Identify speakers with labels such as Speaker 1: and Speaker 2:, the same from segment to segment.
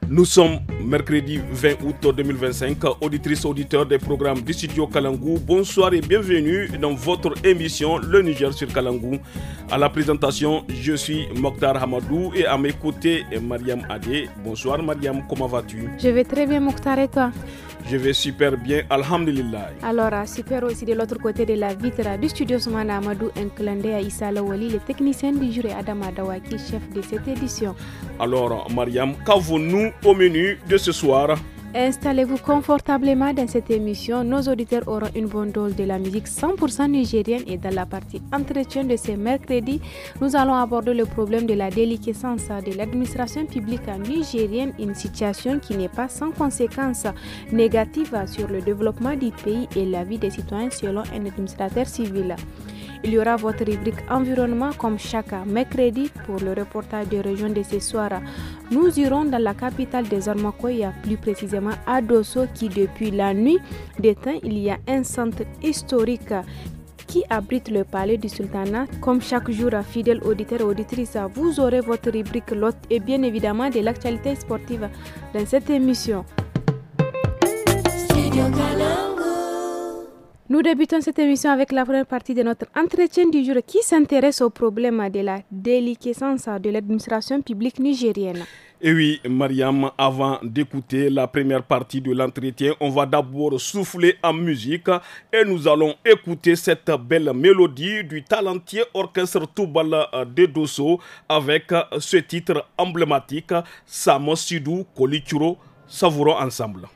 Speaker 1: Nous sommes mercredi 20 août 2025, auditrices, auditeurs des programmes du studio Kalangou. Bonsoir et bienvenue dans votre émission Le Niger sur Kalangou. À la présentation, je suis Mokhtar Hamadou et à mes côtés, Mariam Adé. Bonsoir Mariam, comment vas-tu?
Speaker 2: Je vais très bien Mokhtar et toi?
Speaker 1: Je vais super bien, alhamdulillah.
Speaker 2: Alors, super aussi de l'autre côté de la vitre du studio Soumana Amadou, un clin d'œil à Issa Lawali, le technicien du jury Adam Adawaki, chef de cette édition.
Speaker 1: Alors, Mariam, qu'avons-nous au menu de ce soir?
Speaker 2: Installez-vous confortablement dans cette émission. Nos auditeurs auront une bonne dose de la musique 100% nigérienne et dans la partie entretien de ce mercredi, nous allons aborder le problème de la déliquescence de l'administration publique nigérienne, une situation qui n'est pas sans conséquences négatives sur le développement du pays et la vie des citoyens selon un administrateur civil. Il y aura votre rubrique environnement comme chaque mercredi pour le reportage de région de ce soir. Nous irons dans la capitale des Ormakoya, plus précisément à Dosso, qui depuis la nuit des temps, il y a un centre historique qui abrite le palais du sultanat. Comme chaque jour, fidèles auditeurs et auditrices, vous aurez votre rubrique lot et bien évidemment de l'actualité sportive dans cette émission. Nous débutons cette émission avec la première partie de notre entretien du jour qui s'intéresse au problème de la déliquescence de l'administration publique nigérienne.
Speaker 1: Et oui, Mariam, avant d'écouter la première partie de l'entretien, on va d'abord souffler en musique et nous allons écouter cette belle mélodie du talentueux orchestre Toubal de Dosso avec ce titre emblématique, Samo Sidou Kolichuro. Savourons ensemble.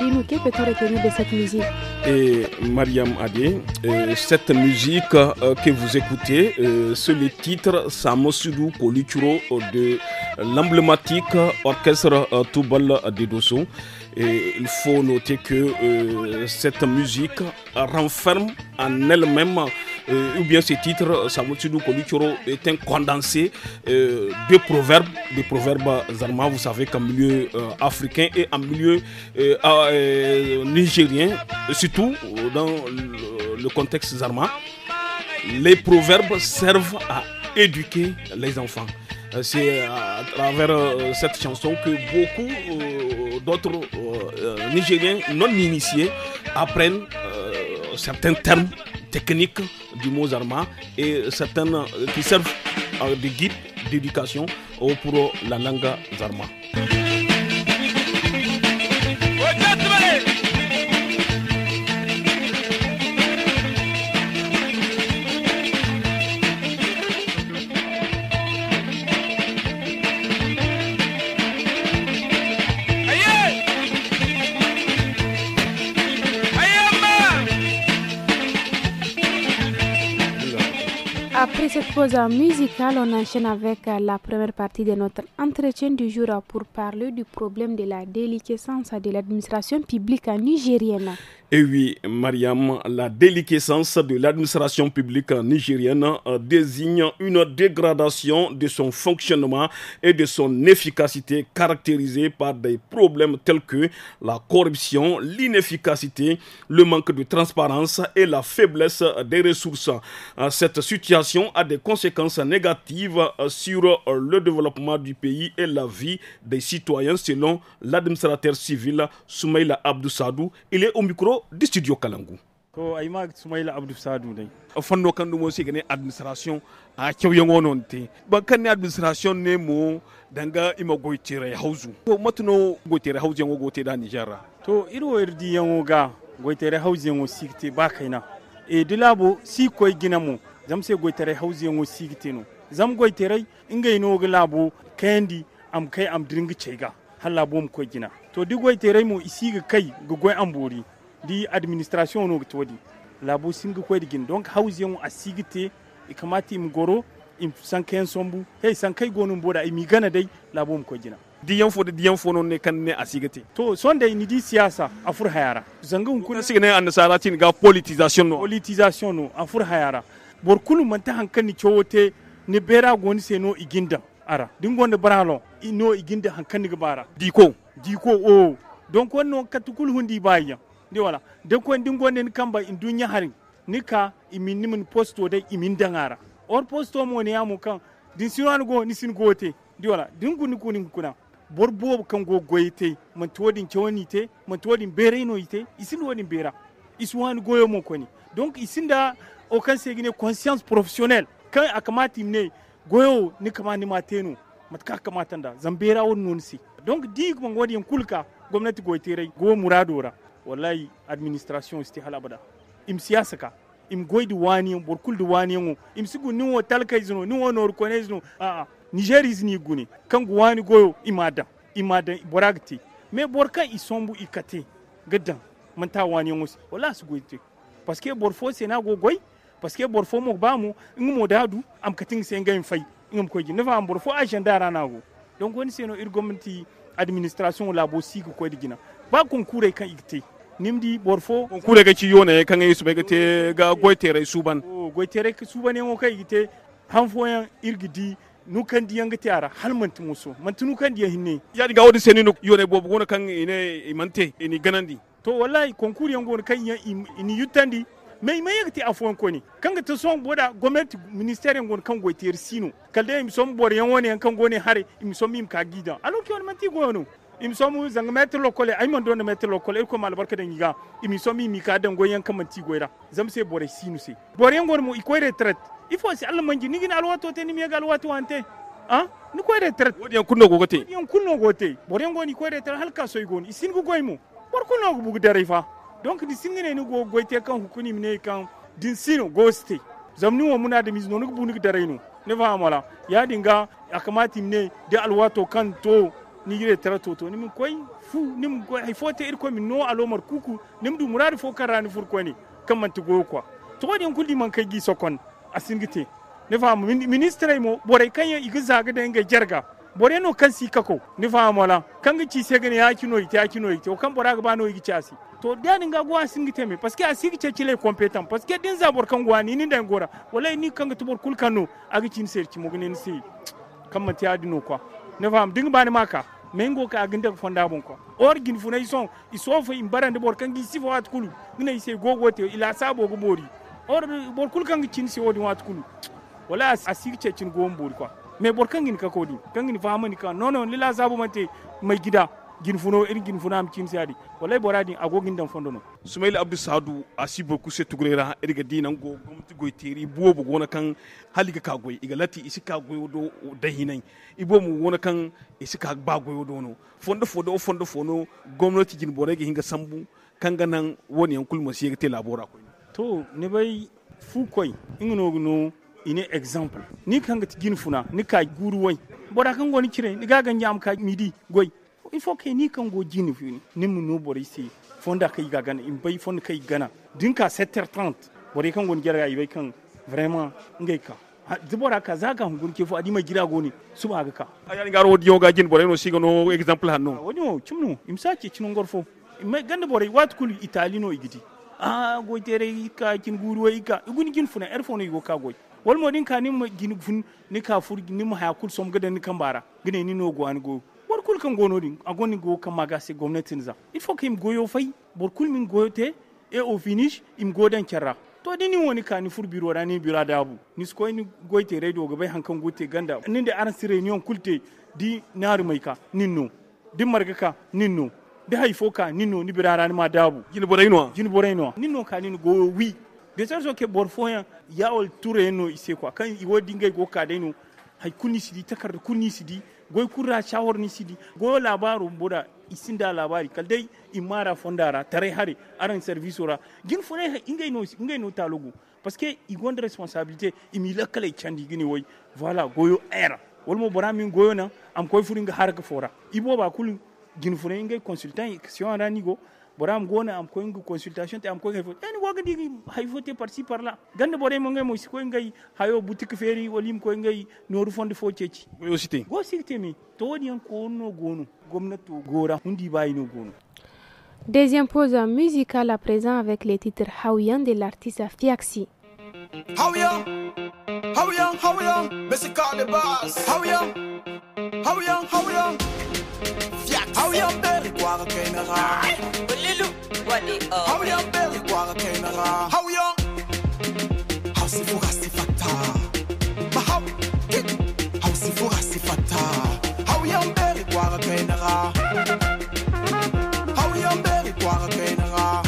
Speaker 2: Dis-nous, que peut-on retenir de cette musique?
Speaker 1: Et Mariam Adé, cette musique que vous écoutez, c'est le titre Samo Sidou Kolichuro de l'emblématique orchestre Toubal de Dosso. Et il faut noter que cette musique renferme en elle-même, ou bien ce titre, Samo Sidou Kolichuro, est un condensé de proverbes zarma. Vous savez qu'en milieu africain et en milieu nigérien, surtout dans le contexte zarma, les proverbes servent à éduquer les enfants. C'est à travers cette chanson que beaucoup d'autres Nigériens non initiés apprennent certains termes techniques du mot zarma et certaines qui servent de guide d'éducation pour la langue Zarma.
Speaker 2: Après cette pause musicale, on enchaîne avec la première partie de notre entretien du jour pour parler du problème de la déliquescence de l'administration publique nigérienne.
Speaker 1: Et oui, Mariam, la déliquescence de l'administration publique nigérienne désigne une dégradation de son fonctionnement et de son efficacité caractérisée par des problèmes tels que la corruption, l'inefficacité, le manque de transparence et la faiblesse des ressources. Cette situation a des conséquences négatives sur le développement du pays et la vie des citoyens selon l'administrateur civil Soumaïla Abdou Sadou. Il est au micro du studio Kalangu.
Speaker 3: Ko ayma Soumaïla Abdou Sadou dai.
Speaker 1: Fanno kan dumo si gane administration a kyau yango non te. Ban kan ne administration ne mo danga ima goitere hauzu. To matuno goitere hauzu yango gote da Nigeria.
Speaker 3: To iro irdi yango ga goitere hauzu yango sikte ba kaina. E dilabo si koy ginamo zam se goitere hauzu yango sikte no. Zam goitere inga ino ga labo kandi am kai am dringi chega. Halla bom koy gina. To di goitere mo isi ga kai ga goy ambori. Di administration no gtodi labo singa ko digin donc hausiyan asigite ikamati im goro im sanken sombu hey sankay gonum boda imi gana dai labo ko gina
Speaker 1: diyan fo non ne kan ne asigite
Speaker 3: to sonde ni di siyasa afur hayara zanga hun
Speaker 1: kun sigane an nasara tin ga politisation
Speaker 3: no afur hayara bor kulu man ta hankani chowote ni bera goni se no iginda ara dingonde baralo ino iginda hankani ga bara diko o donc wonno katukul hundi bayya di wala de ko ndingo nen kamba in dunya harin nika imin nimin posto dai imin dangara or posto mo ne yamu kan din sinan go ni sin gote di wala dingu ni kunin kuna borbo kan go goyete man todin chewani te man todin bere no ite isin wodin bera iswan goyo mo koni donc isinda o kan segine conscience professionnelle kan akamati ne goyo ni kama ni matenu matka kamata da zambera won nonsi donc dig mo ngodi en kulka gwamnati goytere go muradora wallahi administration sti halabada im siyasa ka im goydi wani borkul di wani im sigu ni wo talkay zino ni wo nor konezno nigeris ni guni kan wani goyo imada boragti me borka isombu ikate gadan manta wani ngo wallahi su goyte parce que borfo sena go goy parce que borfo mo bamu ngmo dadu am kating se ngam fay ngam ko ji nefa am borfo agenda rana go donc woni seno irgomenti administration labo sigu ko digina ba konkure kan ikte nimdi borfo
Speaker 1: konkure ga ci yone kan yi su be gate ga goitere suban
Speaker 3: goitere suban en kai gite hanfo yan irgidi nu kan di yanga tiara halmant muso mantunu kan di hinne
Speaker 1: ya diga wodi seninu yone bobu gona kan ine imante ini ganandi
Speaker 3: to wallahi konkure yan gona kan ini yutandi mais yagti afon koni kanga to son boda government ministère ngon kan goitere sino kalde mi som bor yan woni kan gone hare mi som im ka gida alors que on manti gono im somu zang mettre lokole ay man don mettre lokole ko mal barka den yiga imi somi mi ka dan goyen kam ti goira zam se bore sinu se bore ngor mo ikoy retraite il faut si Allah manji nigi na alwato te ni mi gal wato ante ni koy retraite
Speaker 1: wodi en kunno gogote
Speaker 3: bore ngoni koy retraite halka soy goni isin go goymo bor kunno go bugu dare fa donc di singene ni go goyte kan hukuni mi ne kan din sino goste zamni wo muna da mizno nugo bugu dare no ne fa amala ya dinga akamati ne de alwato kan to ni gire tarato to nim koy fu nim ko hay fote ir ko min no alomar kuku nim du murari fo karani fur ko ni kam man to go quoi to wadi en kuldi man kay gi sokon asingite ne fam ministre mo bore kanya igiza ga de nga jarga bore no kan si kako ne fam wala kan gi ci segene ya kino ite o kan bora ga bano igi chasi to dani nga go asingite me parce que asingite ci les compétent parce que din zabor kan go ni ndan gora wala ni kan ga to bor kul kanu agi cin serci mo gnen si kam man tiadi no quoi ne fam ding bani maka mengo ka aginde fonda bon ko or gin funay son isofo imbarande bor kangi sifo wat kulu ngina ise gogote ila sabo go bori or bor kul kangi cin si wodi wat kulu wala asirce cin go mbori quoi mais bor kangi ka kodi kangi famani ka non lila sabo mate mai gida gin funo irin gin funa am cin sadi wallahi boradi agogin dan fondo no
Speaker 1: Soumaïla Abdou Sadou asi beaucoup se tugrera eriga dinan go gomti goy teri bobo gona kan haliga ka goy iga lati isi ka goy do dahinan ibo mu wona kan isi ka ba goy do no fondo fono gwamnati jin borege hinga sambu kanga nan woni yan kulma siga te labora koy
Speaker 3: to ne bay fu koy ingno no ine exemple ni kanga ti gin funa ni ka guru way bora kan goni kire ni gaga nyam ka midi goy il faut que ni kan go jini fini ni mu no bori si fonda kai gaga in bay fond kai gana dinka 7h30 bori kan goni gerga ibay kan vraiment ngay ka dibora ka zaga hungun ke fu adima gira goni suba ga ka
Speaker 1: ayani ngaro wodi yoga jin bore no siga no exemple hanno
Speaker 3: woni o chimno imsaki chinon gorfo me ganda bori wat kul italino igiti go tere ka kin guru way ka iguni gin funa erfono igo ka goy wal modin ka nim gin fun ni ka fur ni ma ha kul som gadan ni kambara gine ni no go an go war kul kan gono din agoni go kan maga se gwamnatin za il faut que im goyo fay bor kul min goyote et au finish im godan kerra to dini woni ka ni fur biro da ni biro da abu ni sko ni goyte radio go bay hankan gote ganda ninde aran si réunion kulte di naaru mai ka ninno di marga ka ninno di haifo ka ninno ni birara ni ma dabu
Speaker 1: jini borayno
Speaker 3: ninno ka ni go wi de sorte que bor foya yaol touré no ise quoi kan i wodi ngay go ka deno hay kunni sidi takar kunni sidi goy kurra shawor ni sidi go labaru boda isinda labari kaldai imara fondara tare hari aran service ora gin fone ingay no talogu parce que i gonde responsabilité imi lakale chandi gini woy voilà goyo era wolmo bora min goyo na am koy furinga haraka fora ibo ba kul gin fone ingay consultant si on ranigo boram gona am ko ngi consultation te am ko hefo en waga digi hay voté par ci par là gande boré mo ngay mo ko ngay hayo boutique féri wolim ko ngay noru fonde fo ceci go cité mi to woni en ko no gono gomnato gora hundi bayino gono.
Speaker 2: Deuxième pause musicale à présent avec les titres Hawiyan de l'artiste Fiaxi.
Speaker 4: Hawiyan, mais c'est quand les bases. Hawiyan, Hawiyan berry kwara kenara. Belilu wadi Hawiyan berry kwara kenara. Hawiyan hausi fugasi fata. Mahau hausi fugasi fata. Hawiyan berry kwara kenara. Hawiyan berry kwara kenara.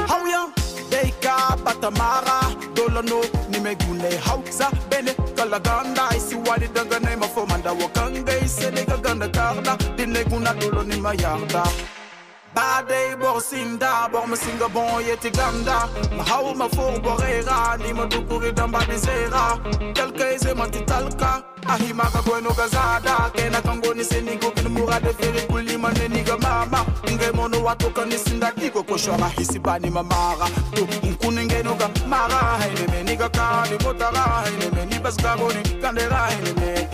Speaker 4: Hawiyan beika batamara dolano nimegule hausa bene kalaganda isi wadi dangane mafomanda wakanga ise ganda karda dine guna dolo ni mayarda bade borsinda bor masinga bon yeti ganda mahau mafur borera ni madukuri damba dizera kelka ise matitalka ahima ka bueno gazada kena kangoni senigo kin murade feri kulima neniga mama nge mono watoka ni sinda digo koshora hisibani mamara tu nkunenge no ga mara haine meniga ka ni botara haine meni basgaboni kandera haine me.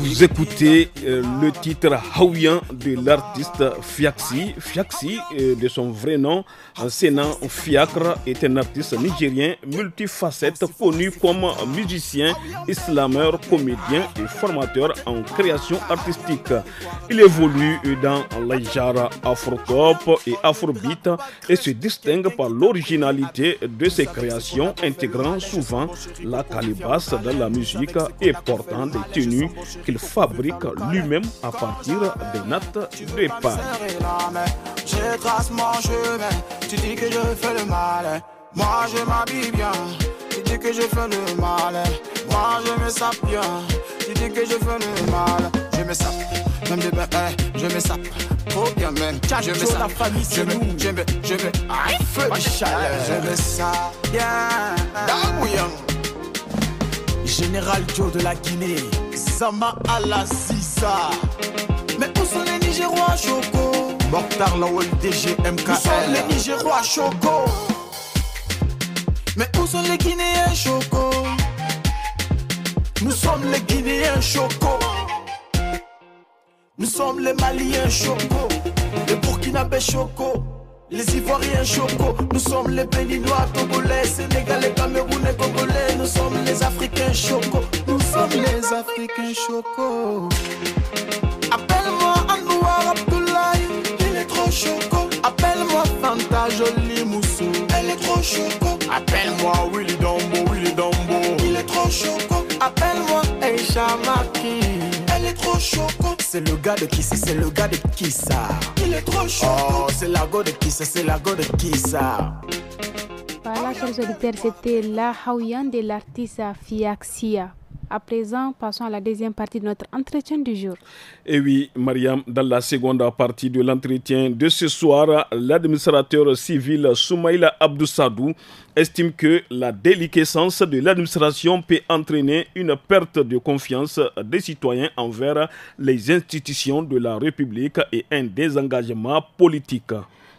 Speaker 1: Vous écoutez le titre Hawiyan de l'artiste Fiaxi. Fiaxi, de son vrai nom, Sénan Fiacre, est un artiste nigérien multifacette connu comme musicien, islameur, comédien et formateur en création artistique. Il évolue dans les genres afro-pop et afrobeat et se distingue par l'originalité de ses créations, intégrant souvent la calebasse dans la musique et portant des tenues qu'il fabrique lui-même à partir des nattes de paille.
Speaker 4: Je trace mon chemin, tu dis que je fais le mal, moi je m'habille bien, tu dis que je fais le mal, moi je me sape bien, tu dis que je fais le mal, je me sape, même des bains, je me sape, trop bien même, je me sape, je me sape bien, Daouyan. Général Joe de la Guinée, Sama Ala Sissa. Mais où sont les Nigérois Choco? Mokhtar Lawal DG MKL. Où sont les Nigérois Choco? Mais où sont les Guinéens Choco? Nous sommes les Guinéens Choco. Nous sommes les Maliens Choco. Les Burkinabés Choco. Les Ivoiriens Choco, nous sommes les Béninois, Togolais, Sénégalais, Camerounais, Congolais, nous sommes les Africains Choco, nous sommes les Africains Choco. Appelle-moi Anouar Abdoulaye, il est trop choco. Appelle-moi Fanta Jolie Moussou, elle est trop choco. Appelle-moi Willy Dombo, il est trop choco. Appelle-moi Aïcha Maki, elle est trop choco. C'est le gars de qui c'est le gars de qui ça? Il est trop chaud. Oh, c'est la go de qui c'est la go de qui ça?
Speaker 2: Voilà, chers auditeurs, c'était la Haouyan de l'artiste Fiaxia. À présent, passons à la deuxième partie de notre entretien du jour.
Speaker 1: Et oui, Mariam, dans la seconde partie de l'entretien de ce soir, l'administrateur civil Soumaïla Abdoussadou estime que la déliquescence de l'administration peut entraîner une perte de confiance des citoyens envers les institutions de la République et un désengagement politique.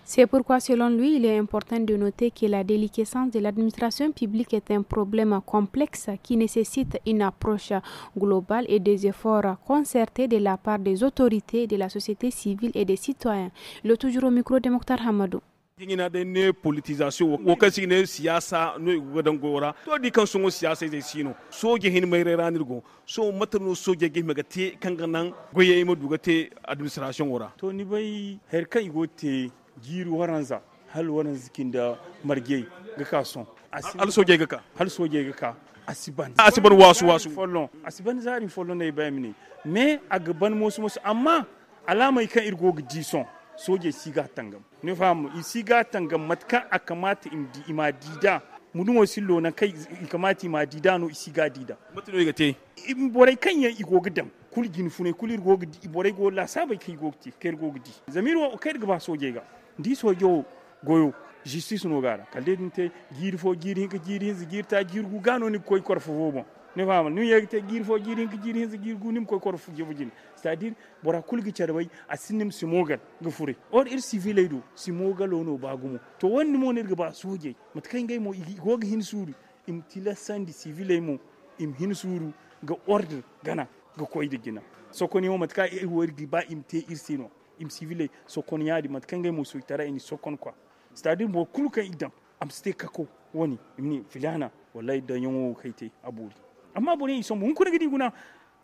Speaker 2: C'est pourquoi, selon lui, il est important de noter que la déliquescence de l'administration publique est un problème complexe qui nécessite une approche globale et des efforts concertés de la part des autorités, de la société civile et des citoyens. Il est toujours au micro de Mokhtar Hamadou.
Speaker 1: Ina da ne politisation wo kasi ne siyasa no gudan gora to di kan songo siyasa zai sino soje hin mai ranir go so matano soje ge mega te kan ganan goye mu duga te administration wora
Speaker 3: to ni bai her kai gote giru waranza hal waran zikin da marge ga kason
Speaker 1: al soje ga ka
Speaker 3: hal soje ga ka asiban
Speaker 1: wasu
Speaker 3: follon asiban zarin follon ne bai mini me a gaban musu amma alamai kan irgo gidi son soje siga tangam ne famu siga tangam matka akamata imadida mudun wasillo na kai kamata imadida no siga dida
Speaker 1: mutune ga te
Speaker 3: borai kan yan igo gidam kul gin fune kulir go gidi borai go la sabai kai gokti kai go gidi zamiro kai ga ba soje ga di sojo goyo justice no gara kalde dinte giri fo giri ta girgu gano ni koy korfo bobo ne fama nu yegte giri fo giri girgu nim koy korfo jebujin c'est-à-dire bora kulgi charbay asinim simogal gufure or ir civil do simogal ono bagumo to wonni mo ne ba soje matkan ngay mo goga hin suru im tilasandi civil mo im hin suru ga order gana ga koy digina so koni mo matka e worgi ba im te irsino im civil so koni yadi matkan ngay mo suitara ni so kon quoi c'est-à-dire mo kulka idam am ste kako woni imni filana wallahi da yongo kaite aburi amma bone iso mun kuna gidi guna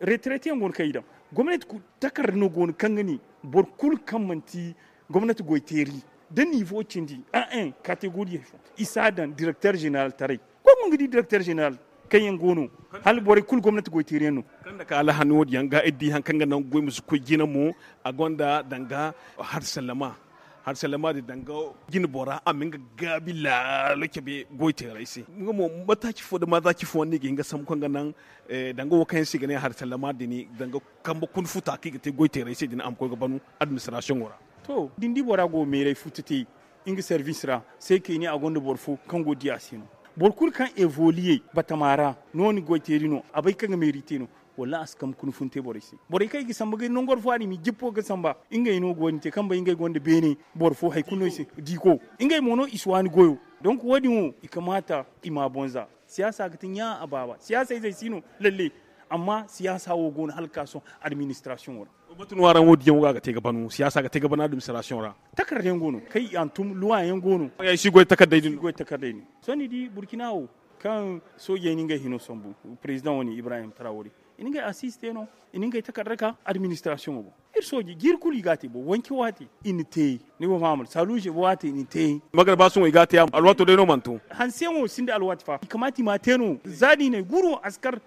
Speaker 3: retraité ngon kaydam gwamnati ku takar no gon kangani bor kul kamanti gwamnati goiteri da niveau cindi a1 catégorie isadan directeur général tarai ko mun gidi directeur général kayen gono hal bor kul gwamnati goiteri no
Speaker 1: kanda ka ala hanu wodi yanga eddi han kanga nan goy musu ko gina mo agonda danga har salama da danga gina bora aminga gabila loke be goite raisi ngamo mataki fo da mazaki fo ne ginga sam ko ganan danga wakan shi gane har salama da ni danga kamba kun futa ki te goite raisi din am ko gabanu administration wora
Speaker 3: to dindi bora go mere fututi inga service ra sai ke ni agonda borfo kan godiya sino borkul kan évoluer batamara noni goite rino abai kan merite no wala askam kun funte borisi boray kay gi samba non gor fani mi jippo ga samba ingay no gonte kamba ingay gonde bene bor fo hay kuno isi diko ingay mono iswani goyo donc wadi mo ikamata ima bonza siyasa ga tinya ababa siyasa zai sino lalle amma siyasa wo gon halka so administration wora batun waran wodi yan ga te gabanu siyasa ga te gabana administration ra takar yan gono kai antum luwa yan gono
Speaker 1: ya shi goy takardai
Speaker 3: din soni di burkina o kan soje ni ngay hino sombu president woni Ibrahim Traoré ininga assiste no ininga takarraka administration bo irsoji girkuli gati bo wanki wati inite ni bo famul saluje bo wati inite
Speaker 1: magar basun igati am alwato de no mantu
Speaker 3: hansemo sinde alwati fa ikamati mateno zadi ne guru askar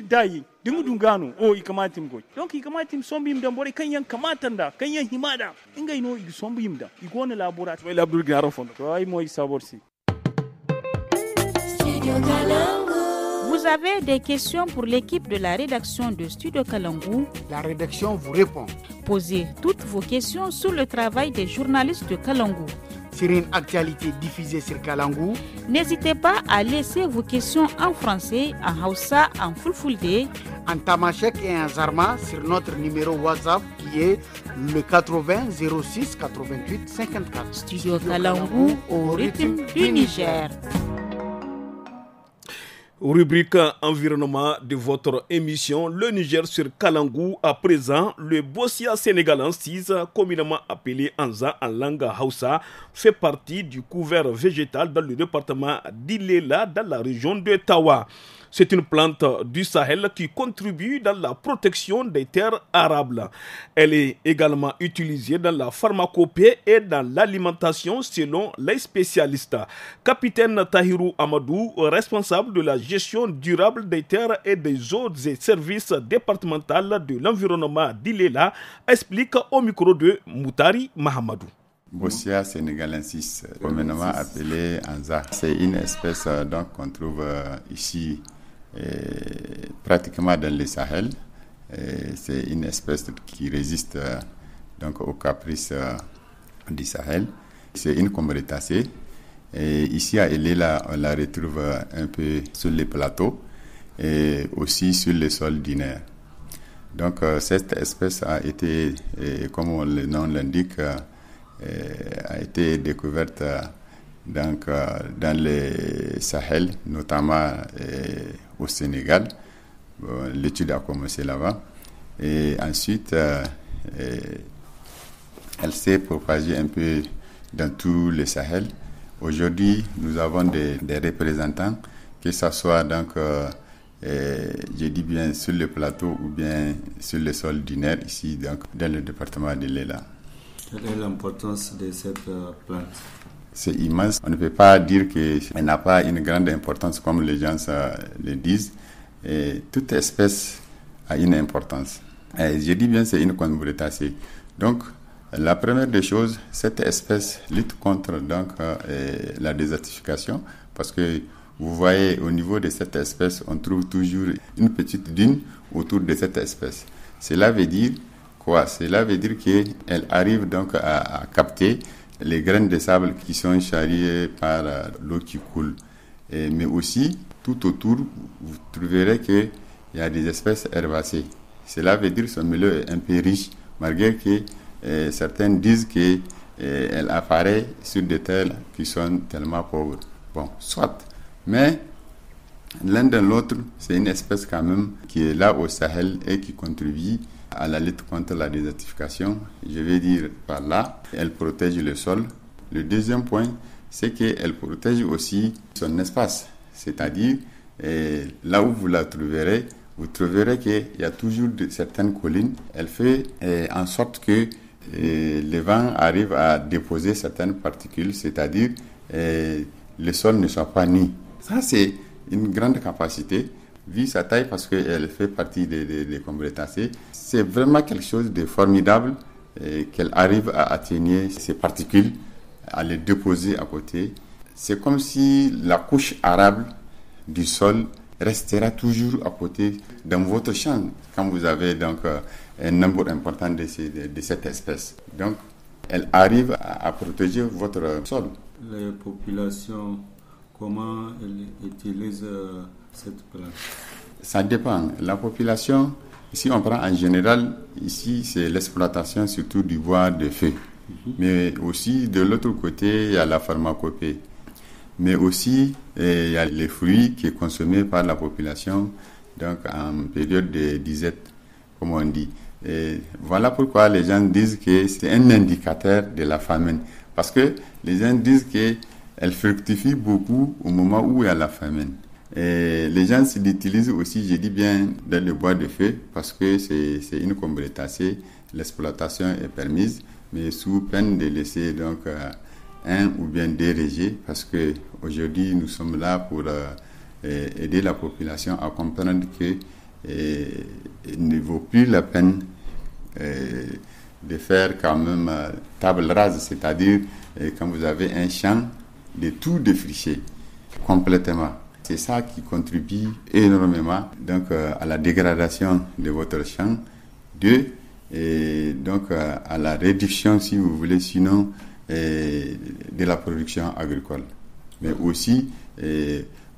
Speaker 3: dayi dingu dungano o ikamati mgo donc ikamati sombi mda bore kanyan kamatanda kanyan himada inga ino sombi mda igona laborat
Speaker 1: mai labdul garo fondo
Speaker 3: to ay moy saborsi.
Speaker 5: Vous avez des questions pour l'équipe de la rédaction de Studio Kalangou?
Speaker 6: La rédaction vous répond.
Speaker 5: Posez toutes vos questions sur le travail des journalistes de Kalangou.
Speaker 6: Sur une actualité diffusée sur Kalangou,
Speaker 5: n'hésitez pas à laisser vos questions en français, en Hausa, en Fulfulde,
Speaker 6: en Tamashek et en Zarma sur notre numéro WhatsApp qui est le 80 06 88 54.
Speaker 5: Studio Kalangou au rythme du Niger.
Speaker 1: Rubrique environnement de votre émission Le Niger sur Kalangou. À présent, le Bossia sénégalensis, communément appelé Anza en langue Hausa, fait partie du couvert végétal dans le département d'Ilela, dans la région de Tawa. C'est une plante du Sahel qui contribue dans la protection des terres arables. Elle est également utilisée dans la pharmacopée et dans l'alimentation selon les spécialistes. Capitaine Tahirou Amadou, responsable de la gestion durable des terres et des eaux et services départementaux de l'environnement d'Ilela, explique au micro de Moutari Mahamadou.
Speaker 7: Bossia sénégalensis, communément appelée Anza. C'est une espèce qu'on trouve ici pratiquement dans le Sahel. C'est une espèce qui résiste donc aux caprices du Sahel. C'est une combretacée. Et ici à Elela, on la retrouve un peu sur les plateaux et aussi sur les sols dunaires. Donc cette espèce a été, comme le nom l'indique, a été découverte donc, dans le Sahel, notamment au Sénégal. L'étude a commencé là-bas. Et ensuite, elle s'est propagée un peu dans tout le Sahel. Aujourd'hui, nous avons des représentants, que ce soit donc, je dis bien sur le plateau ou bien sur le sol dunaire, ici donc, dans le département de l'Ela.
Speaker 8: Quelle est l'importance de cette plante?
Speaker 7: C'est immense. On ne peut pas dire qu'elle n'a pas une grande importance comme les gens le disent. Et toute espèce a une importance. Et je dis bien c'est une combretacée. Donc, la première des choses, cette espèce lutte contre donc, la désertification parce que vous voyez au niveau de cette espèce, on trouve toujours une petite dune autour de cette espèce. Cela veut dire quoi? Cela veut dire qu'elle arrive donc à capter les graines de sable qui sont charriées par l'eau qui coule. Mais aussi, tout autour, vous trouverez qu'il y a des espèces herbacées. Cela veut dire que ce milieu est un peu riche, malgré que certains disent qu'elle apparaît sur des terres qui sont tellement pauvres. Bon, soit. Mais l'un de l'autre, c'est une espèce quand même qui est là au Sahel et qui contribue à la lutte contre la désertification. Je vais dire par là, elle protège le sol. Le deuxième point, c'est qu'elle protège aussi son espace. C'est-à-dire, là où vous la trouverez, vous trouverez qu'il y a toujours certaines collines. Elle fait en sorte que le vent arrive à déposer certaines particules, c'est-à-dire le sol ne soit pas nu. Ça, c'est une grande capacité, vu sa taille, parce qu'elle fait partie des combretacées. C'est vraiment quelque chose de formidable qu'elle arrive à atténuer ces particules, à les déposer à côté. C'est comme si la couche arable du sol restera toujours à côté dans votre champ quand vous avez donc un nombre important de cette espèce. Donc, elle arrive à protéger votre sol.
Speaker 8: Les populations, comment elles utilisent cette plante?
Speaker 7: Ça dépend. La population, si on prend en général, ici c'est l'exploitation surtout du bois de feu. Mais aussi de l'autre côté, il y a la pharmacopée. Mais aussi, il y a les fruits qui sont consommés par la population donc en période de disette, comme on dit. Et voilà pourquoi les gens disent que c'est un indicateur de la famine. Parce que les gens disent qu'elle fructifie beaucoup au moment où il y a la famine. Et les gens l'utilisent aussi, je dis bien, dans le bois de feu, parce que c'est une combretacée. L'exploitation est permise, mais sous peine de laisser donc un ou bien deux rejets, parce que aujourd'hui nous sommes là pour aider la population à comprendre que il ne vaut plus la peine de faire quand même table rase, c'est-à-dire quand vous avez un champ, de tout défricher complètement. C'est ça qui contribue énormément donc, à la dégradation de votre champ, et donc à la réduction, si vous voulez, sinon de la production agricole. Mais aussi,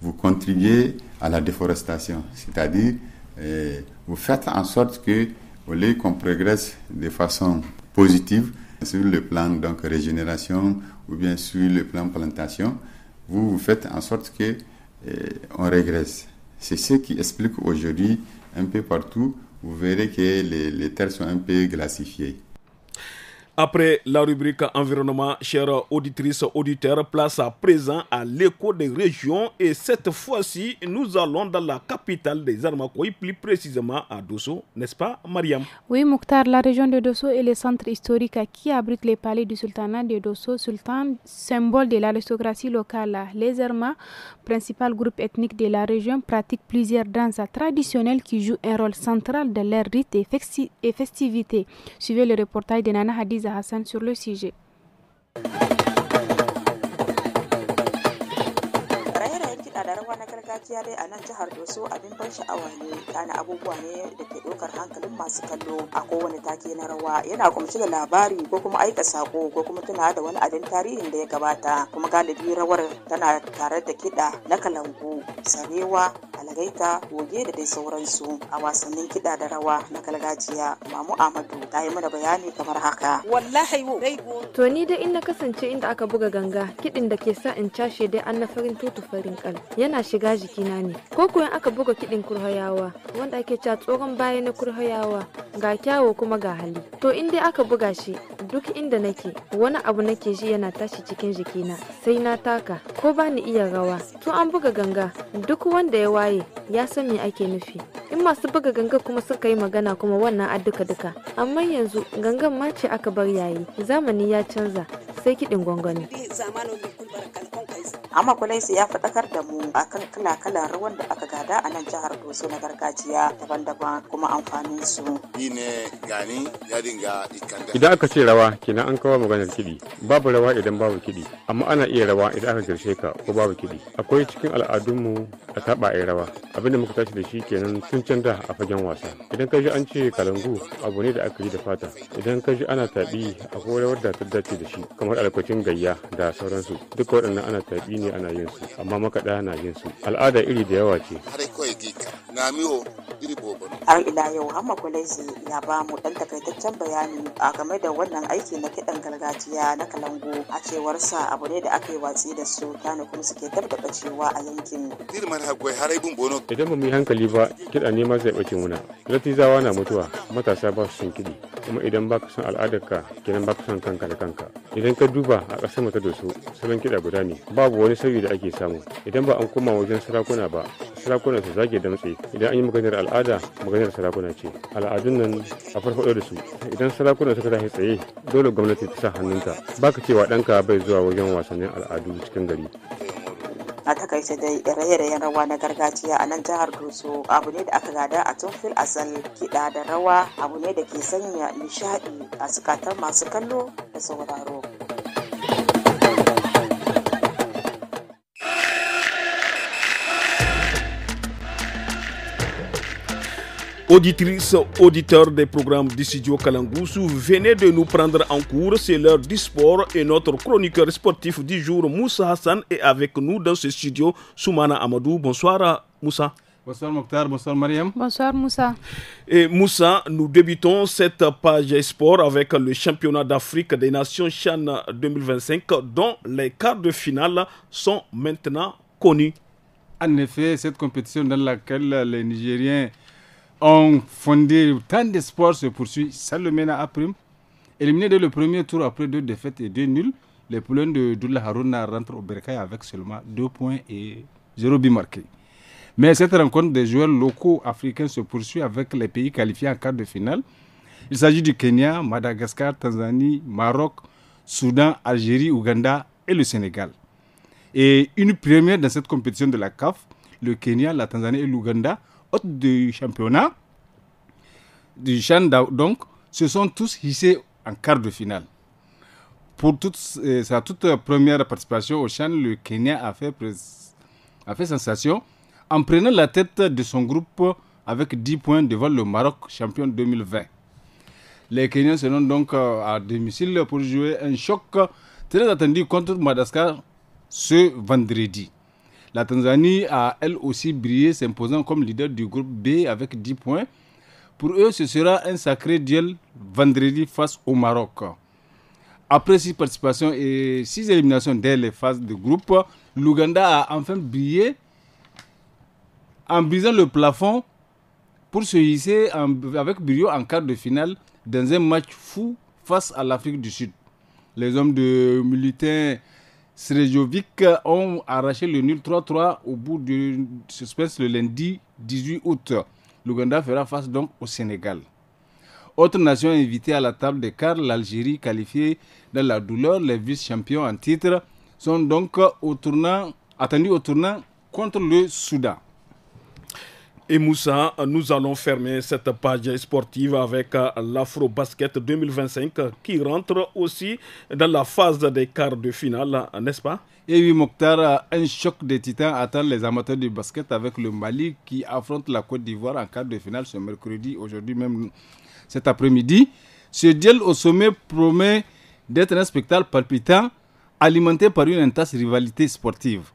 Speaker 7: vous contribuez à la déforestation, c'est-à-dire vous faites en sorte que, au lieu qu'on progresse de façon positive sur le plan donc régénération ou bien sur le plan plantation, vous faites en sorte que on régresse. C'est ce qui explique aujourd'hui un peu partout, vous verrez que les terres sont un peu glacifiées.
Speaker 1: Après la rubrique environnement, chères auditrices, auditeurs, place à présent à l'écho des régions et cette fois-ci, nous allons dans la capitale des Armakoui, plus précisément à Dosso, n'est-ce pas Mariam?
Speaker 2: Oui Mokhtar, la région de Dosso est le centre historique qui abrite les palais du sultanat de Dosso, sultan symbole de l'aristocratie locale. Les Arma, principal groupe ethnique de la région, pratiquent plusieurs danses traditionnelles qui jouent un rôle central dans leurs rites et festivités. Suivez le reportage de Nana Hadiza Hassan sur le sujet.
Speaker 9: Gargajiya dai a nan jihar Doso abin ban sha'awa ne, kana abubuwa ne da ke ɗaukar hankalin masu kallo. A kowane take na rawa yana kumshi da labari ko kuma aika sako ko kuma tuna da wani abin tarihin da ya gabata, kuma galibi rawar tana tare da kiɗa na kalangu, sarewa, algaita, goge da dai sauransu. A wasannin kiɗa da rawa na gargajiya, Mamu Ahmadu ta yi mana bayani kamar haka.
Speaker 10: Wallahi to ni dai in na kasance inda aka buga ganga, kiɗin da ke sa in cashe dai an na farin tutu farin kal yana shiga jikina ne, ko kuwa aka buga kiɗin kurhayawa wanda ake cewa tsoron baya na kurhayawa, ga kyawo kuma ga hali. To in dai aka buga shi duk inda nake wani abu nake ji yana tashi cikin jikina, sai na taka ko ba ni iya rawa. To an buga ganga duk wanda ya waye ya san me ake nufi. In masu buga ganga kuma suka yi magana kuma wannan adduka duka, amma yanzu gangan ma ce aka bar yayi, zamani ya canza sai kiɗin gwangwani.
Speaker 9: Amma Kulaisi ya faɗakar da mu akan kala-kalan rawan da aka gada a nan jihar Doso na gargajiya daban-daban kuma amfanin su.
Speaker 11: Idan aka ce rawa kenan an kawo maganar kiɗi. Babu rawa idan babu kiɗi, amma ana iya rawa idan aka girshe ka ko babu kiɗi. Akwai cikin al'adunmu a taɓa a rawa. Abinda muka tashi da shi kenan tun can da a fagen wasa. Idan ka ji an ce kalangu abu ne da aka yi da fata. Idan ka ji ana taɓi akwai rawar da ta dace da shi kamar alkwacin gayya da sauransu. Duka waɗannan ana taɓi ne ana yin su, amma makaɗa na yin su. Al'ada iri da yawa ce.
Speaker 9: Har ila yau Hamma Kulaisi ya ba mu ɗan takaitaccen bayani a game da wannan aiki na kiɗan gargajiya na kalangu. A cewar sa abu ne da aka yi watsi da su, tana kuma suke dabda cewa a yankin.
Speaker 11: Idan ba mu yi hankali ba, kiɗa ne ma zai ɓace muna. Latizawa na mutuwa, matasa ba su son kiɗi. Kuma idan baka son al'adarka, kenan baka son kanka da kanka. Idan ka duba a ƙasar mu ta Doso, salon kiɗa guda ne. Babu wani sauyi da ake samu. Idan ba an koma wajen sarakuna ba, sarakuna su zage damtse. Idan an yi maganar al'ada, maganar sarakuna ce. Al'adun nan a farfaɗo da su. Idan sarakuna suka tashi tsaye, dole gwamnati ta sa hannunta. Baka cewa ɗanka bai zuwa wajen wasannin al'adu cikin gari.
Speaker 9: A takaice dai raye-rayen rawa na gargajiya a nan jihar Doso abu ne da aka gada a tun fil asal. Kiɗa da rawa abu ne da ke sanya nishaɗi a zukatan masu kallo da sauraro.
Speaker 1: Auditrices, auditeurs des programmes du studio Kalangoussou, venez de nous prendre en cours, c'est l'heure du sport et notre chroniqueur sportif du jour, Moussa Hassan, est avec nous dans ce studio, Soumana Amadou. Bonsoir Moussa.
Speaker 12: Bonsoir Mokhtar, bonsoir Mariam.
Speaker 2: Bonsoir Moussa.
Speaker 1: Et Moussa, nous débutons cette page sport avec le championnat d'Afrique des Nations CHAN 2025 dont les quarts de finale sont maintenant connus.
Speaker 12: En effet, cette compétition dans laquelle les Nigériens ont fondé tant d'espoir se poursuit. Salomena Aprim, éliminé dès le premier tour après 2 défaites et 2 nuls. Les poulains de Doula Harouna rentrent au Bercail avec seulement 2 points et 0 but marqué. Mais cette rencontre des joueurs locaux africains se poursuit avec les pays qualifiés en quart de finale. Il s'agit du Kenya, Madagascar, Tanzanie, Maroc, Soudan, Algérie, Ouganda et le Sénégal. Et une première dans cette compétition de la CAF, le Kenya, la Tanzanie et l'Ouganda, hôtes du championnat, du CHAN donc, se sont tous hissés en quart de finale. Pour sa toute première participation au CHAN, le Kenya a fait sensation en prenant la tête de son groupe avec 10 points devant le Maroc, champion 2020. Les Kenyans seront donc à domicile pour jouer un choc très attendu contre Madagascar ce vendredi. La Tanzanie a elle aussi brillé, s'imposant comme leader du groupe B avec 10 points. Pour eux, ce sera un sacré duel vendredi face au Maroc. Après 6 participations et 6 éliminations dès les phases de groupe, l'Ouganda a enfin brillé en brisant le plafond pour se hisser avec brio en quart de finale dans un match fou face à l'Afrique du Sud. Les hommes de Milutin Srejovic ont arraché le nul 3-3 au bout du suspense le lundi 18 août. L'Ouganda fera face donc au Sénégal. Autre nation invitée à la table des quarts, l'Algérie qualifiée dans la douleur. Les vice-champions en titre sont donc attendus au tournant contre le Soudan.
Speaker 1: Et Moussa, nous allons fermer cette page sportive avec l'Afro-Basket 2025 qui rentre aussi dans la phase des quarts de finale, n'est-ce pas?
Speaker 12: Et oui, Mokhtar, un choc des titans attend les amateurs de basket avec le Mali qui affronte la Côte d'Ivoire en quart de finale ce mercredi, aujourd'hui même cet après-midi. Ce duel au sommet promet d'être un spectacle palpitant alimenté par une intense rivalité sportive.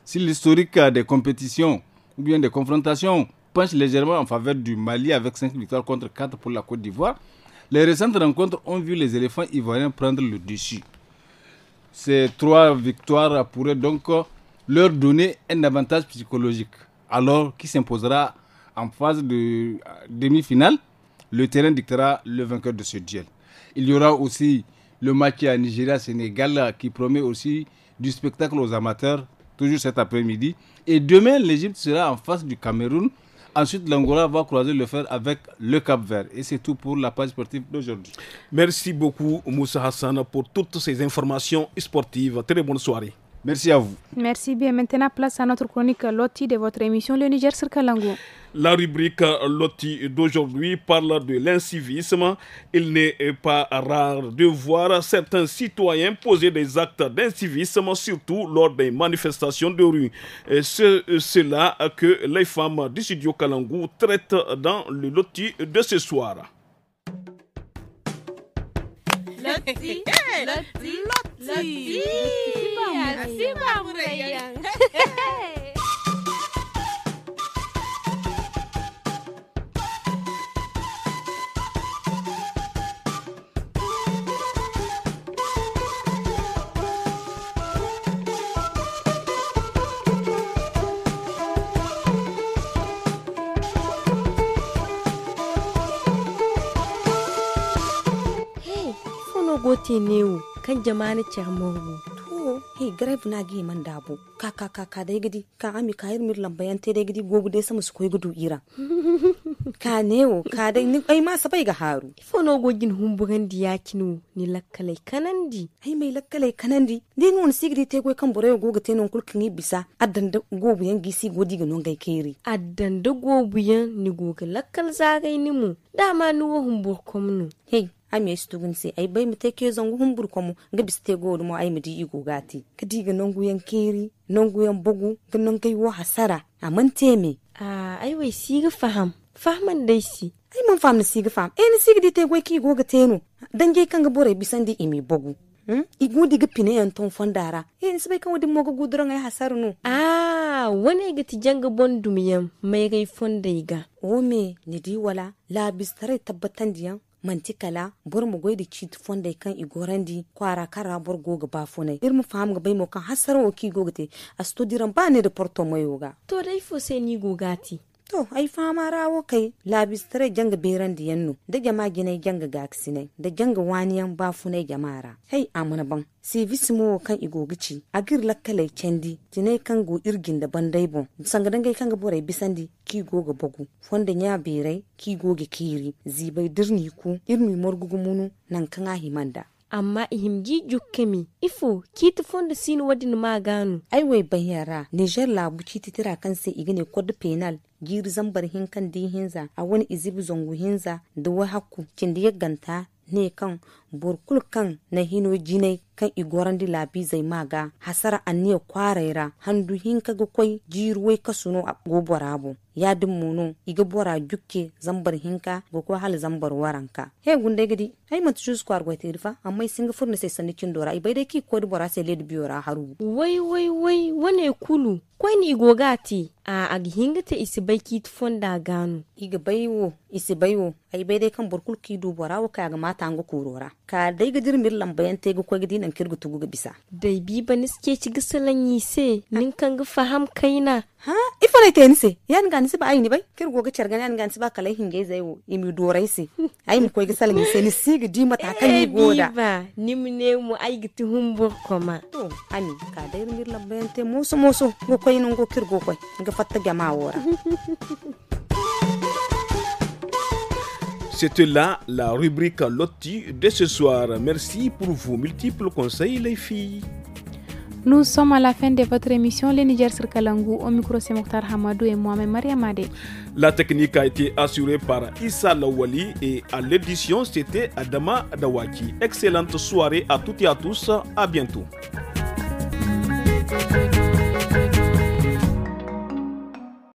Speaker 12: Si l'historique des compétitions ou bien des confrontations penche légèrement en faveur du Mali avec 5 victoires contre 4 pour la Côte d'Ivoire, les récentes rencontres ont vu les éléphants ivoiriens prendre le dessus. Ces 3 victoires pourraient donc leur donner un avantage psychologique. Alors, qui s'imposera en phase de demi-finale? Le terrain dictera le vainqueur de ce duel. Il y aura aussi le match à Nigeria-Sénégal qui promet aussi du spectacle aux amateurs, toujours cet après-midi. Et demain, l'Égypte sera en face du Cameroun. Ensuite, l'Angola va croiser le fer avec le Cap-Vert. Et c'est tout pour la page sportive d'aujourd'hui.
Speaker 1: Merci beaucoup, Moussa Hassan, pour toutes ces informations sportives. Très bonne soirée.
Speaker 12: Merci à vous.
Speaker 2: Merci bien. Maintenant, place à notre chronique Loti de votre émission Le Niger sur Kalango.
Speaker 1: La rubrique Loti d'aujourd'hui parle de l'incivisme. Il n'est pas rare de voir certains citoyens poser des actes d'incivisme, surtout lors des manifestations de rue. C'est cela que les femmes du studio Kalango traitent dans le Loti de ce soir.
Speaker 13: Loti, Loti, Loti,
Speaker 14: gote newo kan jamani charmogu to he grave na gi man dabo ka dai gidi ka ami kayir mir lambayan te dai gidi gogu dai sama su koy gudu ira ka newo ka dai ni ai ma sabai ga haru fono gogin humbugan di yakinu ni lakkalai kanandi ai mai lakkalai kanandi dai non sigri te koy kan bore gogu te non kulkin bisa addan da gobu yan gisi godi ga non gai kairi addan da gobu yan ni gogu lakkal zagai ni mu dama nuwo humbur komnu hey ami stugun se ai bai mate ke zangu humbur komu ga biste godu mo ai midi igo gati kadi ga nongu yan kiri nongu yan bugu ga non kai wo hasara amante me ai wai siga fahman dai si ai mun faham siga faham ni siga di te go ki go ga teno dan ge kan ga bore bisandi imi bugu igu diga pine yan ton fondara ni sabai kan wadi mo ga guduran ai hasaru no wani ga ti janga bondumiyam mai gai fondaiga o me ni di wala la bistare tabbatan diyan mantikala bor mu goydi chit fonde kan igorandi kwara kara bor goga bafone irmu faham ga baymo kan hasaro ki gogate asto diran bane de porto mayoga to dai fo se ni gogati to ai fama rawo kai labistre janga berandi yanno da jama gine janga gaksine da janga waniyan bafune jamara hey amana ban service mo kan igogici agir lakkale kendi tine kan go irgin da bandai bon sanga dangai kan ga bore bisandi ki goga bogu fonde nya berai ki goge kiri zibai dirni ku irmi morgugu munu nan kan ahimanda amma ihimgi jukkemi ifo kiti fonde sinu wadin maganu ai wai bayara Niger labu kiti tira kan sai igine code penal giri zambar hinkan di hinza a wani izibu zongu hinza da wa hakku kindi ya ganta ne kan burkul kan na hino jinai kan igorandi labi zai maga hasara anniya kwaraira handu hinka ga koi jiruwai kasuno a goborabo ya dimmuno iga bora jukke zambar hinka go ko hal zambar waranka he gunde gidi ai mata jus kwar go tirfa amma singa furna sai sanikin dora ibai dai ki ko bora sai led biora haru wai wane kulu koi ni gogati a aghinga te isibai ki fonda ganu iga baiwo isibayo ai bai dai kan burkul ki du bora wa ka ga mata ngo kurora ka dai ga dir mir lambayan te ga ko gidi nan kirgu tugu ga bisa
Speaker 15: dai bi ba niske ci gisalan yi se nin kan ga faham kaina
Speaker 14: ha ifo ne te ni se yan ga ni se ba ai ni bai kirgo ga chargan yan ga ni se ba kalai hinge zai wo imi dorai se ai mu ko gisalan yi se ni si ga di mata kan ni goda
Speaker 15: ba ni mu ne mu ai ga tuhum bor koma
Speaker 14: to ani ka dai mir lambayan te moso go ko yin go kirgo ko ga fatta ga ma wora.
Speaker 1: C'était là la rubrique Loti de ce soir. Merci pour vos multiples conseils, les filles.
Speaker 2: Nous sommes à la fin de votre émission Les Niger sur Kalangu. Au micro, c'est Mokhtar Hamadou et moi-même Mariam Adé.
Speaker 1: La technique a été assurée par Issa Lawali et à l'édition, c'était Adama Dawaki. Excellente soirée à toutes et à tous. À bientôt.